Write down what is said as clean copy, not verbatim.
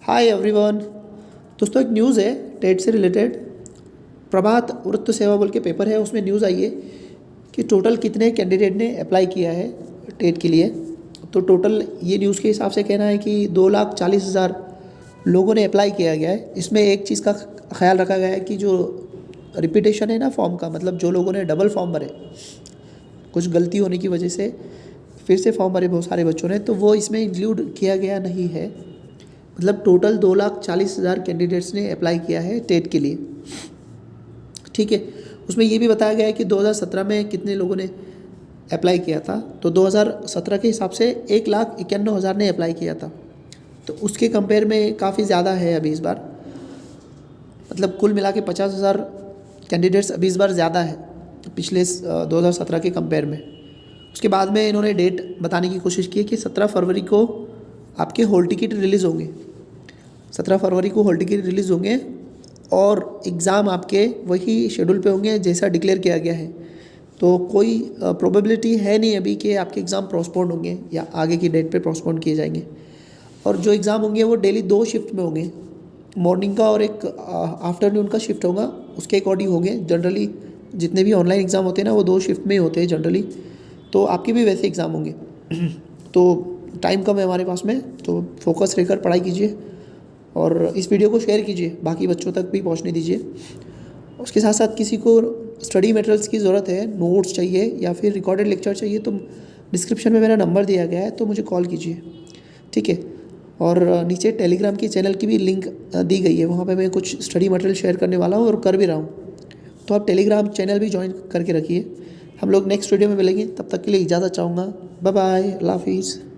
Hi everyone. दोस्तों एक news है टेट से रिलेटेड। प्रभात वृत्त सेवा बोल के पेपर है, उसमें न्यूज़ आई है कि टोटल कितने कैंडिडेट ने अप्लाई किया है टेट के लिए। तो टोटल ये न्यूज़ के हिसाब से कहना है कि 2,40,000 लोगों ने अप्लाई किया गया है। इसमें एक चीज़ का ख्याल रखा गया है कि जो रिपीटेशन है ना फॉर्म का, मतलब जो लोगों ने डबल फॉर्म भरे, कुछ गलती होने की वजह से फिर से फॉर्म भरे बहुत सारे बच्चों ने, तो वो इसमें इंक्लूड किया गया नहीं है। मतलब टोटल 2,40,000 कैंडिडेट्स ने अप्लाई किया है टेट के लिए। ठीक है, उसमें ये भी बताया गया है कि 2017 में कितने लोगों ने अप्लाई किया था। तो 2017 के हिसाब से 1,51,000 ने अप्लाई किया था, तो उसके कंपेयर में काफ़ी ज़्यादा है अभी इस बार। मतलब कुल मिला के 50,000 कैंडिडेट्स अभी इस बार ज़्यादा है पिछले 2017 के कंपेयर में। उसके बाद में इन्होंने डेट बताने की कोशिश की है कि 17 फरवरी को आपके हॉल टिकट रिलीज़ होंगे। 17 फरवरी को हॉल टिकट रिलीज़ होंगे और एग्ज़ाम आपके वही शेड्यूल पे होंगे जैसा डिक्लेयर किया गया है। तो कोई प्रोबेबिलिटी है नहीं अभी कि आपके एग्ज़ाम पोस्टपोन होंगे या आगे की डेट पे पोस्टपोन किए जाएंगे। और जो एग्ज़ाम होंगे वो डेली 2 शिफ्ट में होंगे, मॉर्निंग का और एक आफ्टरनून का शिफ्ट होगा, उसके अकॉर्डिंग होंगे। जनरली जितने भी ऑनलाइन एग्ज़ाम होते हैं ना वो 2 शिफ्ट में ही होते हैं जनरली। तो आपके भी वैसे एग्ज़ाम होंगे। तो टाइम कम है हमारे पास में, तो फोकस रहकर पढ़ाई कीजिए और इस वीडियो को शेयर कीजिए, बाकी बच्चों तक भी पहुंचने दीजिए। उसके साथ साथ किसी को स्टडी मटेरियल्स की ज़रूरत है, नोट्स चाहिए या फिर रिकॉर्डेड लेक्चर चाहिए, तो डिस्क्रिप्शन में मेरा नंबर दिया गया है, तो मुझे कॉल कीजिए। ठीक है, और नीचे टेलीग्राम की चैनल की भी लिंक दी गई है, वहाँ पे मैं कुछ स्टडी मटेरियल शेयर करने वाला हूँ और कर भी रहा हूँ। तो आप टेलीग्राम चैनल भी ज्वाइन करके रखिए। हम लोग नेक्स्ट वीडियो में मिलेंगे, तब तक के लिए इजाज़त चाहूँगा। बाय बाय, अल्लाह हाफिज़।